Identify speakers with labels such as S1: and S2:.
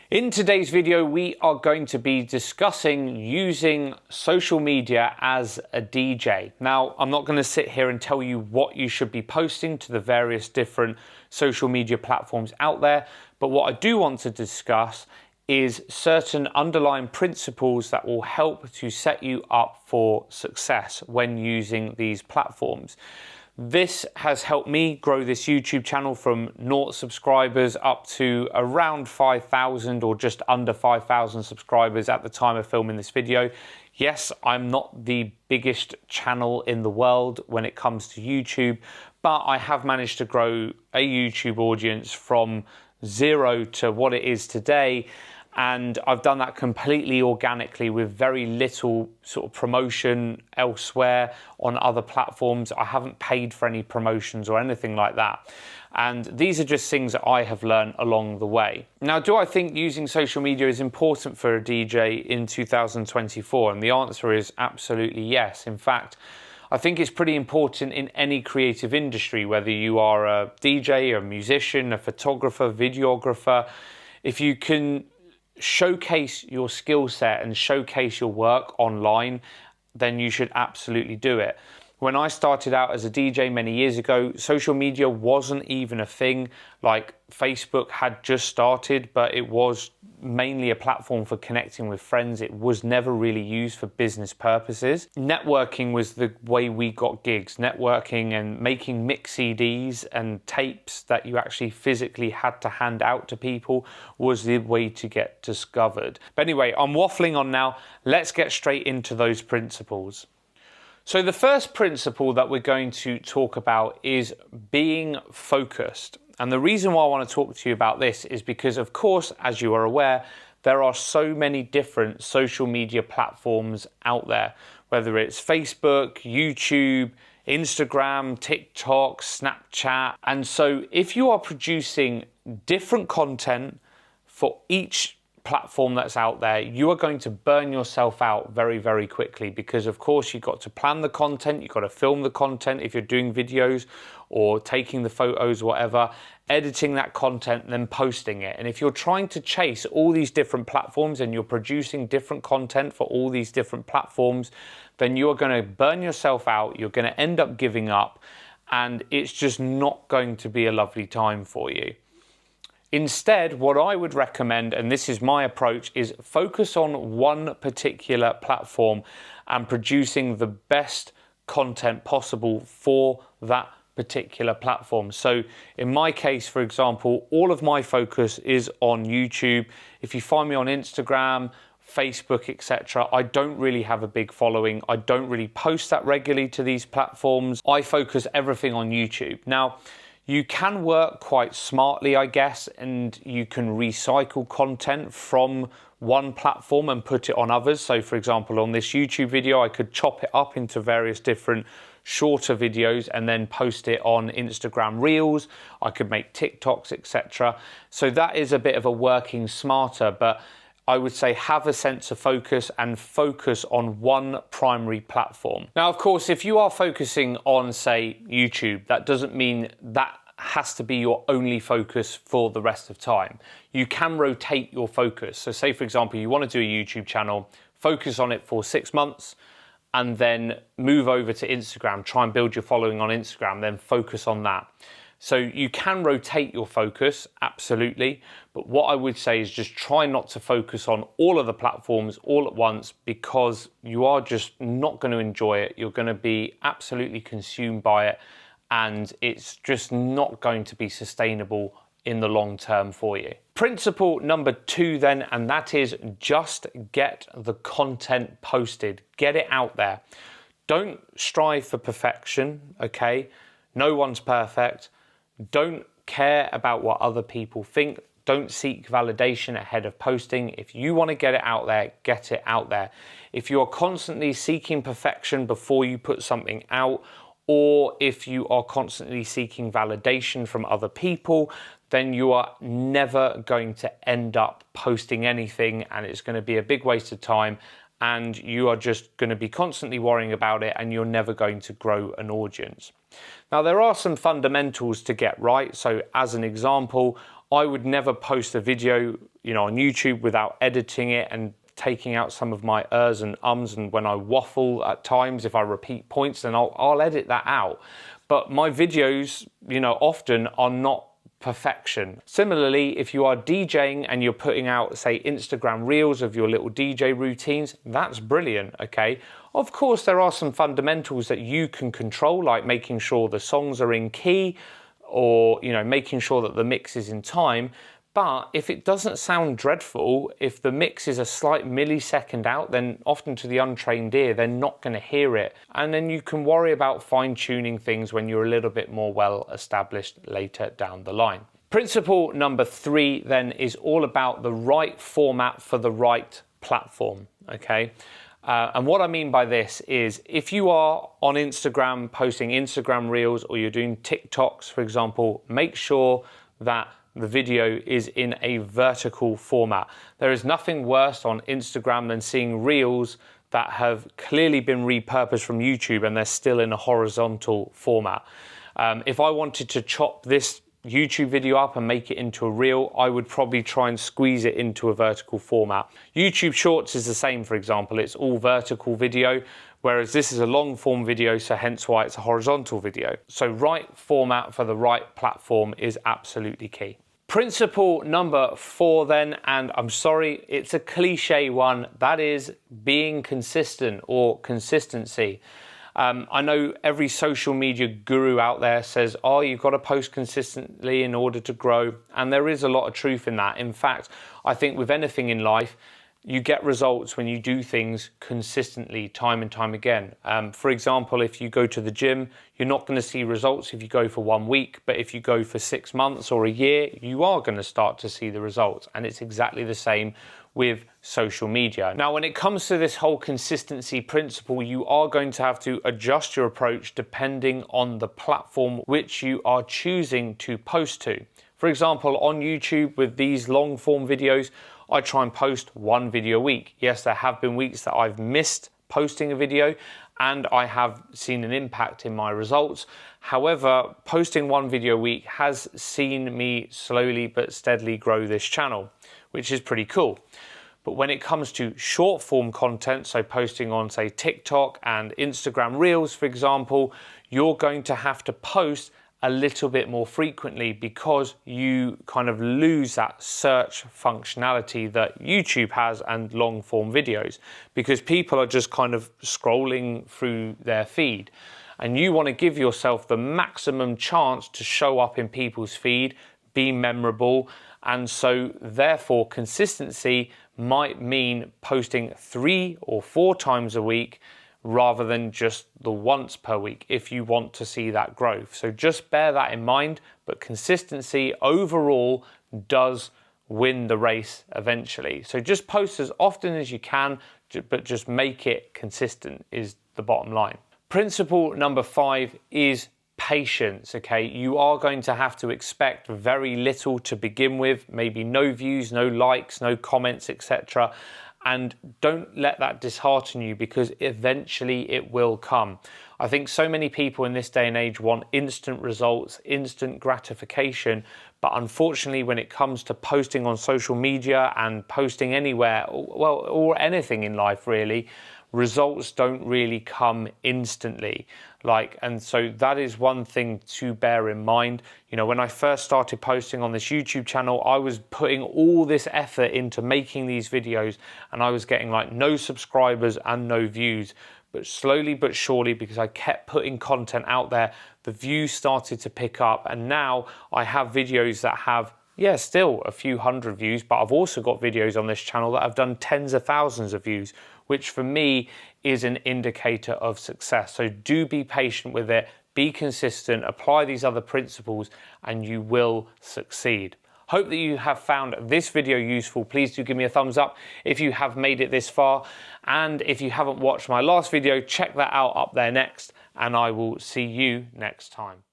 S1: In today's video, we are going to be discussing using social media as a DJ. Now, I'm not going to sit here and tell you what you should be posting to the various different social media platforms out there, but what I do want to discuss is certain underlying principles that will help to set you up for success when using these platforms. This has helped me grow this YouTube channel from 0 subscribers up to around 5,000 or just under 5,000 subscribers at the time of filming this video. Yes, I'm not the biggest channel in the world when it comes to YouTube, but I have managed to grow a YouTube audience from 0 to what it is today. And I've done that completely organically with very little sort of promotion elsewhere on other platforms. I haven't paid for any promotions or anything like that. And these are just things that I have learned along the way. Now, do I think using social media is important for a DJ in 2024? And the answer is absolutely yes. In fact, I think it's pretty important in any creative industry, whether you are a DJ, a musician, a photographer, videographer. If you can showcase your skill set and showcase your work online, then you should absolutely do it. When I started out as a DJ many years ago, social media wasn't even a thing. Like, Facebook had just started, but it was mainly a platform for connecting with friends. It was never really used for business purposes. Networking was the way we got gigs. Networking and making mix CDs and tapes that you actually physically had to hand out to people was the way to get discovered. But anyway, I'm waffling on now. Let's get straight into those principles. So the first principle that we're going to talk about is being focused. And the reason why I want to talk to you about this is because, of course, as you are aware, there are so many different social media platforms out there, whether it's Facebook, YouTube, Instagram, TikTok, Snapchat. And so if you are producing different content for each platform that's out there, you are going to burn yourself out very, very quickly, because of course you've got to plan the content, you've got to film the content if you're doing videos or taking the photos, whatever, editing that content and then posting it. And if you're trying to chase all these different platforms and you're producing different content for all these different platforms, then you are going to burn yourself out, you're going to end up giving up, and it's just not going to be a lovely time for you. Instead, what I would recommend, and this is my approach, is focus on one particular platform and producing the best content possible for that particular platform. So in my case, for example, all of my focus is on YouTube. If you find me on Instagram, Facebook, etc., I don't really have a big following. I don't really post that regularly to these platforms. I focus everything on YouTube. Now, you can work quite smartly, I guess, and you can recycle content from one platform and put it on others. So for example, on this YouTube video, I could chop it up into various different shorter videos and then post it on Instagram Reels. I could make TikToks, etc. So that is a bit of a working smarter, but I would say have a sense of focus and focus on one primary platform. Now, of course, if you are focusing on, say, YouTube, that doesn't mean that has to be your only focus for the rest of time. You can rotate your focus. So say, for example, you want to do a YouTube channel, focus on it for 6 months, and then move over to Instagram, try and build your following on Instagram, then focus on that. So you can rotate your focus, absolutely, but what I would say is just try not to focus on all of the platforms all at once, because you are just not going to enjoy it. You're going to be absolutely consumed by it, and it's just not going to be sustainable in the long term for you. Principle number 2 then, and that is just get the content posted. Get it out there. Don't strive for perfection, okay? No one's perfect. Don't care about what other people think. Don't seek validation ahead of posting. If you want to get it out there, get it out there. If you're constantly seeking perfection before you put something out, or if you are constantly seeking validation from other people, then you are never going to end up posting anything, and it's going to be a big waste of time, and you are just going to be constantly worrying about it, and you're never going to grow an audience. Now, there are some fundamentals to get right. So as an example, I would never post a video, on YouTube without editing it and taking out some of my ers and ums, and when I waffle at times, if I repeat points, then I'll edit that out. But my videos, often are not perfection. Similarly, if you are DJing and you're putting out, say, Instagram reels of your little DJ routines, that's brilliant, okay? Of course, there are some fundamentals that you can control, like making sure the songs are in key, or, making sure that the mix is in time. But if it doesn't sound dreadful, if the mix is a slight millisecond out, then often to the untrained ear, they're not going to hear it. And then you can worry about fine-tuning things when you're a little bit more well established later down the line. Principle number 3 then is all about the right format for the right platform, okay? And what I mean by this is if you are on Instagram posting Instagram reels, or you're doing TikToks, for example, make sure that the video is in a vertical format. There is nothing worse on Instagram than seeing reels that have clearly been repurposed from YouTube and they're still in a horizontal format. If I wanted to chop this YouTube video up and make it into a reel, I would probably try and squeeze it into a vertical format. YouTube Shorts is the same, for example. It's all vertical video, whereas this is a long form video, so hence why it's a horizontal video. So right format for the right platform is absolutely key. Principle number 4 then, and I'm sorry, it's a cliche one, that is being consistent or consistency. I know every social media guru out there says, oh, you've got to post consistently in order to grow. And there is a lot of truth in that. In fact, I think with anything in life, you get results when you do things consistently time and time again. For example, if you go to the gym, you're not going to see results if you go for 1 week, but if you go for 6 months or a year, you are going to start to see the results. And it's exactly the same with social media. Now, when it comes to this whole consistency principle, you are going to have to adjust your approach depending on the platform which you are choosing to post to. For example, on YouTube with these long form videos, I try and post 1 video a week. Yes, there have been weeks that I've missed posting a video and I have seen an impact in my results. However, posting 1 video a week has seen me slowly but steadily grow this channel, which is pretty cool. But when it comes to short form content, so posting on, say, TikTok and Instagram Reels, for example, you're going to have to post a little bit more frequently because you kind of lose that search functionality that YouTube has and long form videos, because people are just kind of scrolling through their feed. And you want to give yourself the maximum chance to show up in people's feed, be memorable. And so therefore consistency might mean posting 3 or 4 times a week rather than just the once per week if you want to see that growth. So just bear that in mind, but consistency overall does win the race eventually. So just post as often as you can, but just make it consistent is the bottom line. Principle number 5 is patience, okay? You are going to have to expect very little to begin with, maybe no views, no likes, no comments, etc. And don't let that dishearten you, because eventually it will come. I think so many people in this day and age want instant results, instant gratification, but unfortunately when it comes to posting on social media and posting anywhere, well, or anything in life really, results don't really come instantly. And so that is one thing to bear in mind. When I first started posting on this YouTube channel, I was putting all this effort into making these videos and I was getting no subscribers and no views. But slowly but surely, because I kept putting content out there, the views started to pick up. And now I have videos that have, still a few hundred views, but I've also got videos on this channel that have done tens of thousands of views, which for me is an indicator of success. So do be patient with it, be consistent, apply these other principles, and you will succeed. Hope that you have found this video useful. Please do give me a thumbs up if you have made it this far. And if you haven't watched my last video, check that out up there next, and I will see you next time.